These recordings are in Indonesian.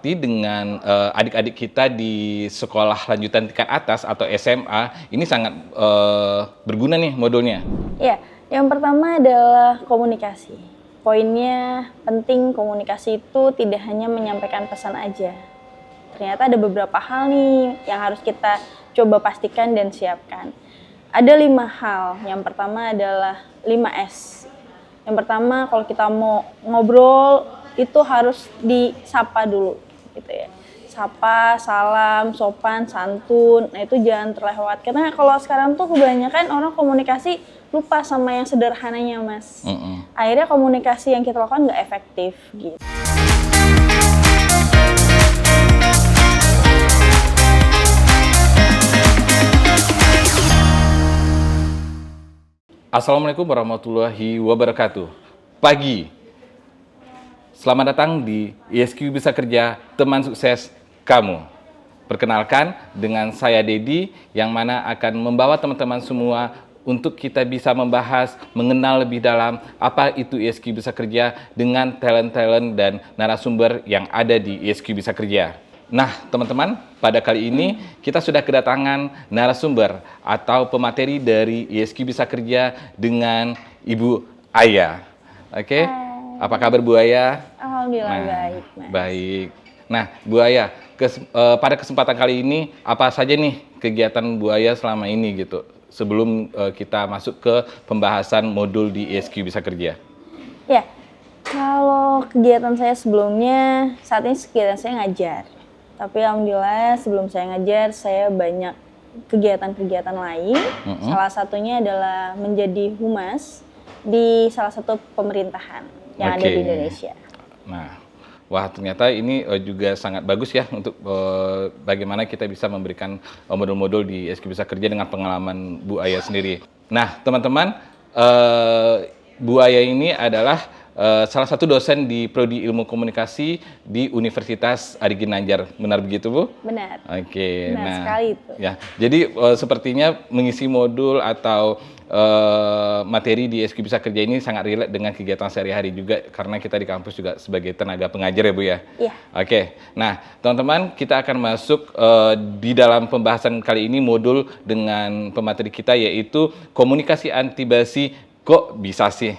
dapati dengan adik-adik kita di sekolah lanjutan tingkat atas atau SMA, ini sangat berguna nih modulnya. Ya, yang pertama adalah komunikasi. Poinnya penting komunikasi itu tidak hanya menyampaikan pesan aja. Ternyata ada beberapa hal nih yang harus kita coba pastikan dan siapkan. Ada 5 hal. Yang pertama adalah 5S. Yang pertama, kalau kita mau ngobrol itu harus disapa dulu gitu ya. Sapa, salam, sopan, santun. Nah, itu jangan terlewat. Karena kalau sekarang tuh kebanyakan orang komunikasi lupa sama yang sederhananya, Mas. Akhirnya komunikasi yang kita lakukan nggak efektif gitu. Assalamualaikum warahmatullahi wabarakatuh. Pagi. Selamat datang di ISQ Bisa Kerja, teman sukses kamu. Perkenalkan, dengan saya Dedi, yang mana akan membawa teman-teman semua untuk kita bisa membahas, mengenal lebih dalam apa itu ISQ Bisa Kerja dengan talent-talent dan narasumber yang ada di ISQ Bisa Kerja. Nah, teman-teman, pada kali ini kita sudah kedatangan narasumber atau pemateri dari ISQ Bisa Kerja dengan Ibu Aya. Oke? Apa kabar Bu Aya? Alhamdulillah baik, Mas. Baik. Nah, Bu Aya, pada kesempatan kali ini apa saja nih kegiatan Bu Aya selama ini gitu? Sebelum kita masuk ke pembahasan modul di ISQ Bisa Kerja. Ya, kalau kegiatan saya sebelumnya, saat ini kegiatan saya ngajar. Tapi alhamdulillah sebelum saya ngajar, saya banyak kegiatan-kegiatan lain. Salah satunya adalah menjadi humas di salah satu pemerintahan yang ada di Indonesia. Nah, wah ternyata ini juga sangat bagus ya untuk bagaimana kita bisa memberikan modul-modul di ISQ Bisa Kerja dengan pengalaman Bu Aya sendiri. Nah, teman-teman, Bu Aya ini adalah salah satu dosen di Prodi Ilmu Komunikasi di Universitas Adi Ginanjar. Benar begitu, Bu? Benar. Oke. Benar sekali itu. Ya, jadi sepertinya mengisi modul atau materi di ISQ Bisa Kerja ini sangat relate dengan kegiatan sehari-hari juga, karena kita di kampus juga sebagai tenaga pengajar ya, Bu ya? Iya. Oke. Nah, teman-teman, kita akan masuk di dalam pembahasan kali ini modul dengan pemateri kita, yaitu komunikasi anti basi kok bisa sih?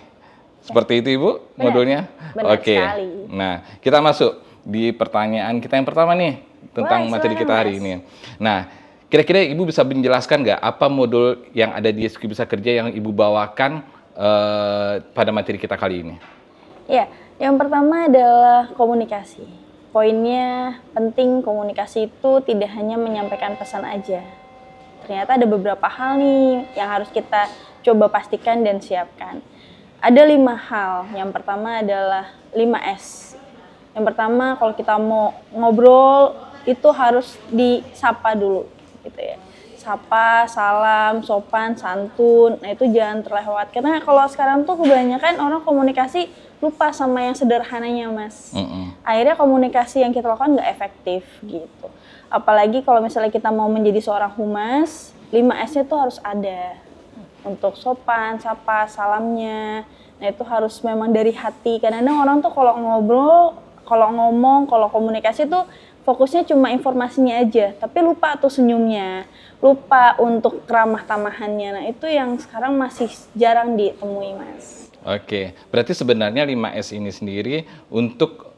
Seperti itu, Ibu, modulnya? Benar Oke. sekali. Nah, kita masuk di pertanyaan kita yang pertama nih, tentang materi kita hari ini. Nah, kira-kira Ibu bisa menjelaskan nggak apa modul yang ada di ISQ Bisa Kerja yang Ibu bawakan pada materi kita kali ini? Ya, yang pertama adalah komunikasi. Poinnya penting komunikasi itu tidak hanya menyampaikan pesan aja. Ternyata ada beberapa hal nih yang harus kita coba pastikan dan siapkan. Ada 5 hal. Yang pertama adalah 5S. Yang pertama, kalau kita mau ngobrol itu harus disapa dulu gitu ya. Sapa, salam, sopan, santun. Nah, itu jangan terlewat. Karena kalau sekarang tuh kebanyakan orang komunikasi lupa sama yang sederhananya, Mas. Akhirnya komunikasi yang kita lakukan nggak efektif gitu. Apalagi kalau misalnya kita mau menjadi seorang humas, 5S-nya tuh harus ada. Untuk sopan, sapa, salamnya. Nah, itu harus memang dari hati. Kadang-kadang orang tuh kalau ngobrol, kalau ngomong, kalau komunikasi tuh fokusnya cuma informasinya aja, tapi lupa tuh senyumnya, lupa untuk ramah tamahannya. Nah, itu yang sekarang masih jarang ditemui, Mas. Oke, berarti sebenarnya 5S ini sendiri untuk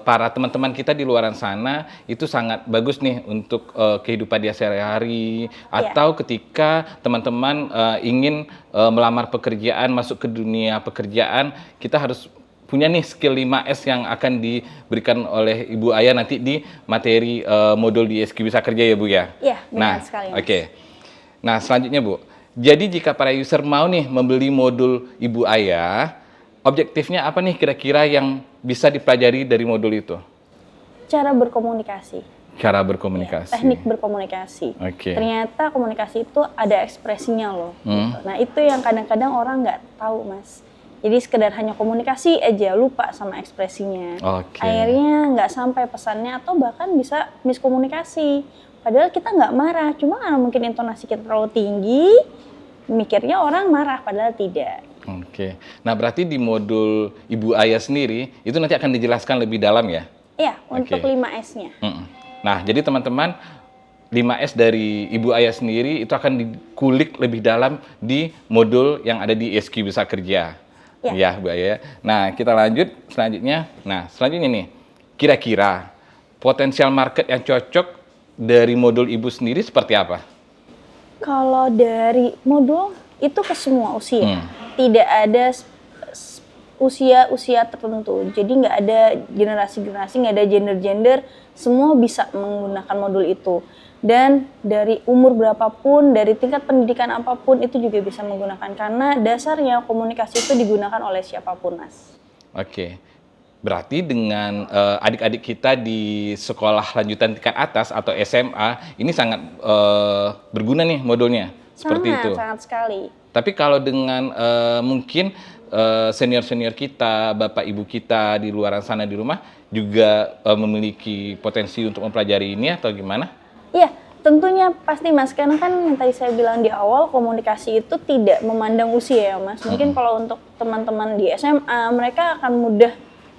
para teman-teman kita di luaran sana itu sangat bagus nih untuk kehidupan dia sehari-hari, atau ketika teman-teman ingin melamar pekerjaan, masuk ke dunia pekerjaan, kita harus punya nih skill 5S yang akan diberikan oleh Ibu Aya nanti di materi modul di ISQ Bisa Kerja ya, Bu ya? Iya, benar sekali, Mas. Oke. Nah, selanjutnya, Bu. Jadi jika para user mau nih membeli modul Ibu Aya, objektifnya apa nih kira-kira yang bisa dipelajari dari modul itu? Cara berkomunikasi. Cara berkomunikasi. Teknik berkomunikasi. Oke. Ternyata komunikasi itu ada ekspresinya loh. Gitu. Nah, itu yang kadang-kadang orang nggak tahu, Mas. Jadi sekedar hanya komunikasi aja, lupa sama ekspresinya. Oke. Akhirnya nggak sampai pesannya atau bahkan bisa miskomunikasi. Padahal kita nggak marah, cuma karena mungkin intonasi kita terlalu tinggi, mikirnya orang marah, padahal tidak. Oke. Nah, berarti di modul Ibu Aya sendiri, itu nanti akan dijelaskan lebih dalam ya? Iya, untuk Oke. 5S-nya. Mm-mm. Nah, jadi teman-teman, 5S dari Ibu Aya sendiri itu akan dikulik lebih dalam di modul yang ada di ISQ Bisa Kerja. Ya. Ya, Bu Aya. Nah, kita lanjut selanjutnya. Nah, selanjutnya nih, kira-kira potensial market yang cocok dari modul Ibu sendiri seperti apa? Kalau dari modul itu ke semua usia, Hmm. tidak ada usia-usia tertentu. Jadi nggak ada generasi-generasi, nggak ada gender-gender, semua bisa menggunakan modul itu. Dan dari umur berapapun, dari tingkat pendidikan apapun itu juga bisa menggunakan karena dasarnya komunikasi itu digunakan oleh siapapun, Mas. Oke. Berarti dengan adik-adik kita di sekolah lanjutan tingkat atas atau SMA ini sangat berguna nih modulnya. Seperti itu. Sangat sekali. Tapi kalau dengan mungkin senior-senior kita, bapak ibu kita di luar sana di rumah juga memiliki potensi untuk mempelajari ini atau gimana? Iya, tentunya pasti Mas, karena kan yang tadi saya bilang di awal komunikasi itu tidak memandang usia ya Mas. Mungkin kalau untuk teman-teman di SMA mereka akan mudah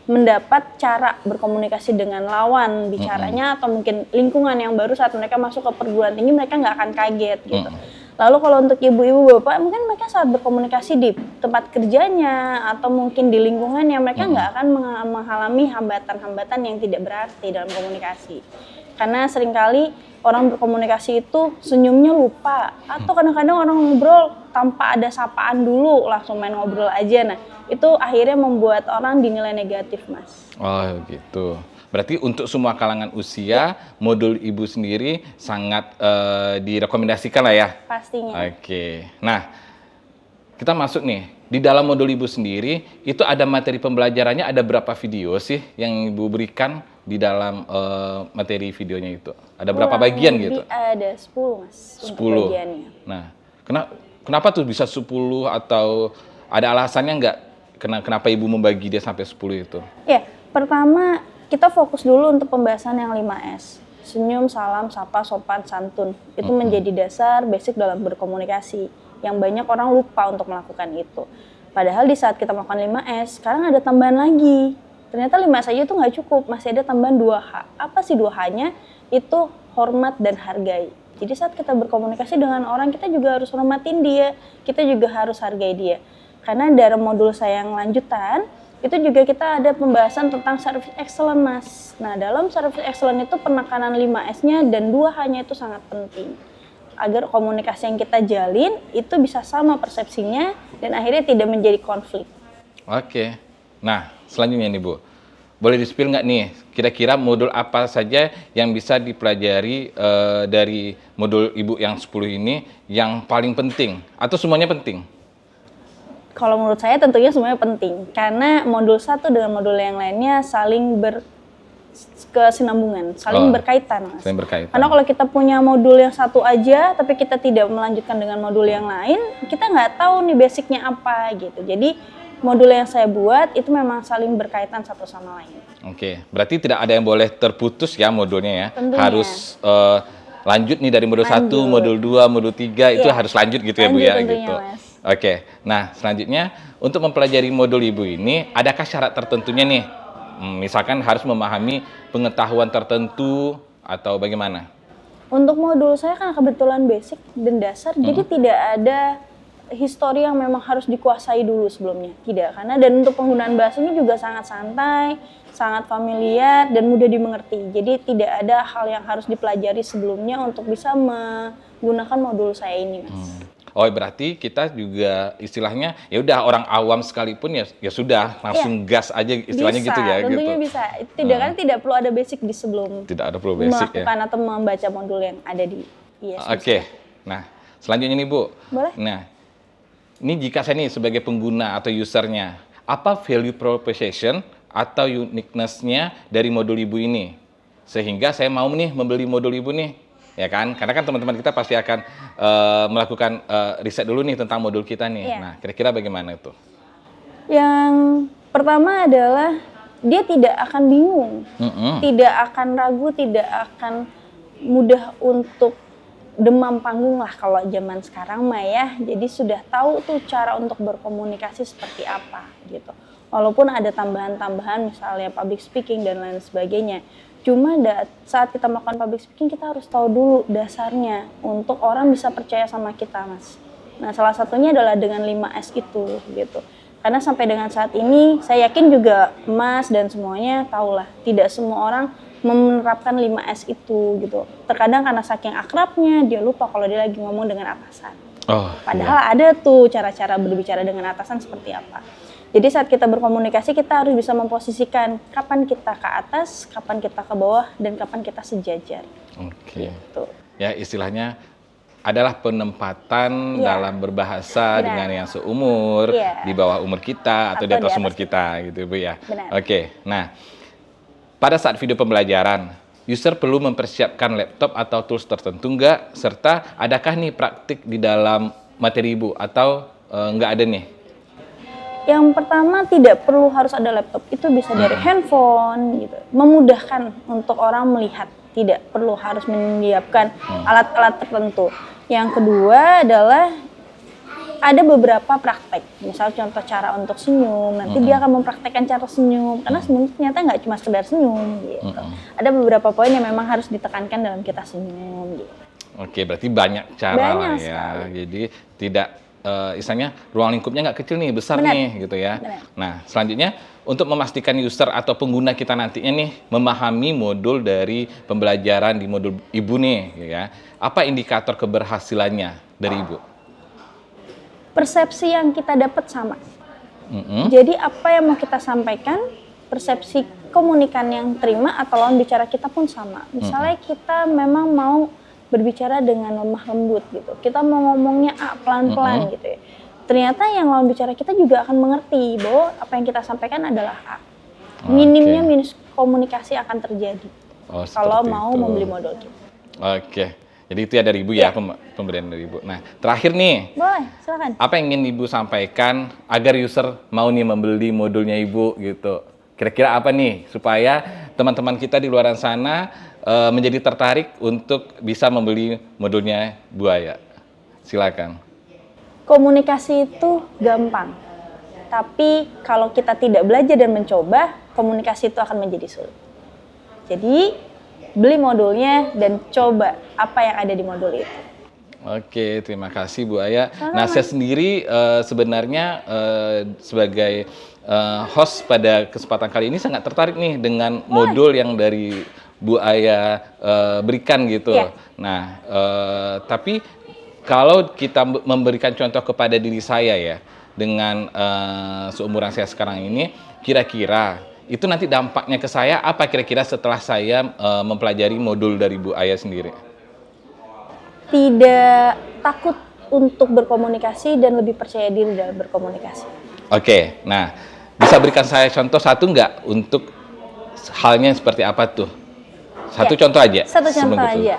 mendapat cara berkomunikasi dengan lawan bicaranya atau mungkin lingkungan yang baru saat mereka masuk ke perguruan tinggi mereka nggak akan kaget gitu. Lalu kalau untuk ibu-ibu bapak mungkin mereka saat berkomunikasi di tempat kerjanya atau mungkin di lingkungannya mereka nggak akan mengalami hambatan-hambatan yang tidak berarti dalam komunikasi. Karena seringkali orang berkomunikasi itu senyumnya lupa atau kadang-kadang orang ngobrol tanpa ada sapaan dulu langsung main ngobrol aja. Nah itu akhirnya membuat orang dinilai negatif, Mas. Oh gitu. Berarti untuk semua kalangan usia, modul Ibu sendiri sangat direkomendasikan lah ya? Pastinya. Oke. Nah, kita masuk nih. Di dalam modul Ibu sendiri, itu ada materi pembelajarannya, ada berapa video sih yang Ibu berikan di dalam materi videonya itu? Ada berapa Kurang bagian lebih gitu? Ada 10, Mas, 10. untuk bagiannya. Nah, kenapa tuh bisa 10 atau ada alasannya nggak? Kenapa Ibu membagi dia sampai 10 itu? Ya, pertama kita fokus dulu untuk pembahasan yang 5S. Senyum, salam, sapa, sopan, santun. Itu menjadi dasar basic dalam berkomunikasi. Yang banyak orang lupa untuk melakukan itu. Padahal di saat kita melakukan 5S, sekarang ada tambahan lagi. Ternyata 5S aja itu nggak cukup, masih ada tambahan 2H. Apa sih 2H-nya? Itu hormat dan hargai. Jadi saat kita berkomunikasi dengan orang, kita juga harus hormatin dia. Kita juga harus hargai dia. Karena dalam modul saya yang lanjutan, itu juga kita ada pembahasan tentang service excellence, Mas. Nah, dalam service excellence itu penekanan 5S-nya dan 2H-nya itu sangat penting. Agar komunikasi yang kita jalin itu bisa sama persepsinya dan akhirnya tidak menjadi konflik. Oke. Nah, selanjutnya nih Bu. Boleh di-spill nggak nih, kira-kira modul apa saja yang bisa dipelajari dari modul Ibu yang 10 ini yang paling penting? Atau semuanya penting? Kalau menurut saya tentunya semuanya penting. Karena modul satu dengan modul yang lainnya saling berkesinambungan, saling berkaitan, Mas. Saling berkaitan. Karena kalau kita punya modul yang satu aja, tapi kita tidak melanjutkan dengan modul yang lain, kita nggak tahu nih basicnya apa gitu. Jadi modul yang saya buat itu memang saling berkaitan satu sama lain. Oke, berarti tidak ada yang boleh terputus ya modulnya ya. Tentunya. Harus lanjut nih dari modul 1, modul 2, modul 3 itu harus lanjut gitu ya Bu ya tentunya, gitu. Mas. Oke. Nah, selanjutnya untuk mempelajari modul Ibu ini adakah syarat tertentunya nih? Misalkan harus memahami pengetahuan tertentu atau bagaimana? Untuk modul saya kan kebetulan basic dan dasar, jadi tidak ada histori yang memang harus dikuasai dulu sebelumnya. Tidak, karena dan untuk penggunaan bahasanya juga sangat santai, sangat familiar dan mudah dimengerti. Jadi tidak ada hal yang harus dipelajari sebelumnya untuk bisa menggunakan modul saya ini, Mas. Oh, berarti kita juga istilahnya ya udah orang awam sekalipun ya sudah langsung gas aja istilahnya Bisa, gitu ya tentunya gitu. bisa. Tidak kan tidak perlu ada basic di sebelum Tidak ada perlu basic ya. melakukan atau membaca modul yang ada di ISQ. Oke. Nah, selanjutnya nih Bu. Boleh. Nah, ini jika saya nih sebagai pengguna atau usernya, apa value proposition atau uniqueness-nya dari modul Ibu ini? Sehingga saya mau nih membeli modul Ibu nih, ya kan? Karena kan teman-teman kita pasti akan melakukan riset dulu nih tentang modul kita nih. Iya. Nah, kira-kira bagaimana itu? Yang pertama adalah dia tidak akan bingung, tidak akan ragu, tidak akan mudah untuk demam panggung lah kalau zaman sekarang mah ya. Jadi sudah tahu tuh cara untuk berkomunikasi seperti apa gitu. Walaupun ada tambahan-tambahan misalnya public speaking dan lain sebagainya. Cuma saat kita melakukan public speaking kita harus tahu dulu dasarnya untuk orang bisa percaya sama kita, Mas. Nah, salah satunya adalah dengan 5S itu gitu. Karena sampai dengan saat ini saya yakin juga Mas dan semuanya tahulah tidak semua orang menerapkan 5S itu gitu. Terkadang karena saking akrabnya dia lupa kalau dia lagi ngomong dengan atasan. Padahal ada tuh cara-cara berbicara dengan atasan seperti apa. Jadi saat kita berkomunikasi kita harus bisa memposisikan kapan kita ke atas, kapan kita ke bawah, dan kapan kita sejajar. Oke. Gitu. Ya istilahnya adalah penempatan dalam berbahasa dengan yang seumur, di bawah umur kita atau di atas umur kita gitu Bu ya. Benar. Oke. Nah, pada saat video pembelajaran, user perlu mempersiapkan laptop atau tools tertentu nggak? Serta adakah nih praktik di dalam materi Ibu atau nggak ada nih? Yang pertama tidak perlu harus ada laptop, itu bisa dari handphone gitu. Memudahkan untuk orang melihat, tidak perlu harus menyiapkan alat-alat tertentu. Yang kedua adalah ada beberapa praktek, misal contoh cara untuk senyum, nanti dia akan mempraktekkan cara senyum, karena senyum ternyata nggak cuma sekedar senyum gitu. Ada beberapa poin yang memang harus ditekankan dalam kita senyum gitu. Oke, berarti banyak cara Banyak lah ya. sekali. Jadi tidak istilahnya ruang lingkupnya nggak kecil nih, besar nih gitu ya. Benar. Nah, selanjutnya untuk memastikan user atau pengguna kita nantinya nih memahami modul dari pembelajaran di modul Ibu nih ya. Apa indikator keberhasilannya dari Ibu? Persepsi yang kita dapat sama. Jadi apa yang mau kita sampaikan, persepsi komunikan yang terima atau lawan bicara kita pun sama. Misalnya kita memang mau berbicara dengan lemah lembut gitu. Kita mau ngomongnya pelan-pelan gitu ya. Ternyata yang lawan bicara kita juga akan mengerti bahwa apa yang kita sampaikan adalah A. Minimnya minus komunikasi akan terjadi kalau mau membeli modul kita. Oke. Jadi itu ya dari Ibu ya, pemberian dari Ibu. Nah, terakhir nih. Boleh, silakan. Apa yang ingin Ibu sampaikan agar user mau nih membeli modulnya Ibu gitu? Kira-kira apa nih supaya teman-teman kita di luar sana menjadi tertarik untuk bisa membeli modulnya Bu Aya? Silakan. Komunikasi itu gampang. Tapi kalau kita tidak belajar dan mencoba, komunikasi itu akan menjadi sulit. Jadi, beli modulnya dan coba apa yang ada di modul itu. Oke, terima kasih Bu Aya. Nah, saya sendiri sebenarnya sebagai host pada kesempatan kali ini sangat tertarik nih dengan modul yang dari Bu Aya berikan gitu. Nah, tapi kalau kita memberikan contoh kepada diri saya ya, dengan seumuran saya sekarang ini, kira-kira itu nanti dampaknya ke saya apa kira-kira setelah saya mempelajari modul dari Bu Aya sendiri? Tidak takut untuk berkomunikasi dan lebih percaya diri dalam berkomunikasi. Oke, nah bisa berikan saya contoh satu nggak untuk halnya seperti apa tuh? Satu contoh aja. Satu contoh aja.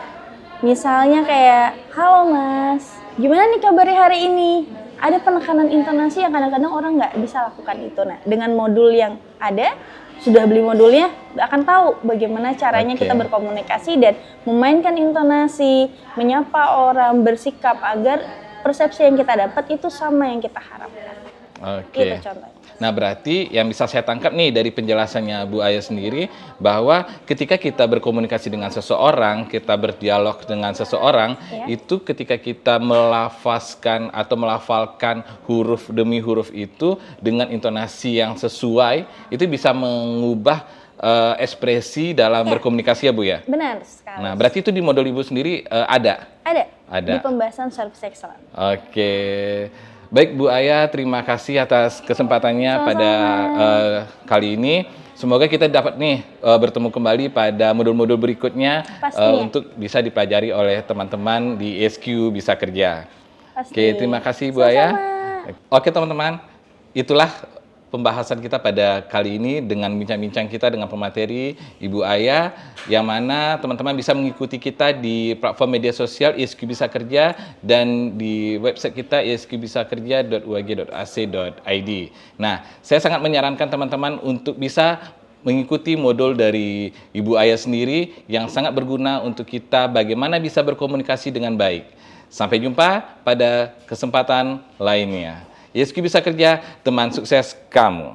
Misalnya kayak, halo Mas, gimana nih kabarnya hari ini? Ada penekanan intonasi yang kadang-kadang orang nggak bisa lakukan itu. Nah, dengan modul yang ada, sudah beli modulnya, akan tahu bagaimana caranya kita berkomunikasi dan memainkan intonasi, menyapa orang, bersikap agar persepsi yang kita dapat itu sama yang kita harapkan. Itu contohnya. Nah, berarti yang bisa saya tangkap nih dari penjelasannya Bu Aya sendiri bahwa ketika kita berkomunikasi dengan seseorang, kita berdialog dengan seseorang, itu ketika kita melafazkan atau melafalkan huruf demi huruf itu dengan intonasi yang sesuai, itu bisa mengubah ekspresi dalam berkomunikasi ya Bu ya? Benar sekali. Nah, berarti itu di modul Ibu sendiri ada? Ada. Di pembahasan service excellence. Oke. Baik Bu Aya, terima kasih atas kesempatannya pada kali ini. Semoga kita dapat nih bertemu kembali pada modul-modul berikutnya untuk bisa dipelajari oleh teman-teman di ESQ Bisa Kerja. Oke, terima kasih Bu Aya. Oke teman-teman, itulah pembahasan kita pada kali ini dengan bincang-bincang kita dengan pemateri Ibu Aya, yang mana teman-teman bisa mengikuti kita di platform media sosial ESQ Bisa Kerja dan di website kita esqbisakerja.uag.ac.id. Nah, saya sangat menyarankan teman-teman untuk bisa mengikuti modul dari Ibu Aya sendiri yang sangat berguna untuk kita bagaimana bisa berkomunikasi dengan baik. Sampai jumpa pada kesempatan lainnya. ESQ Bisa Kerja, teman sukses kamu.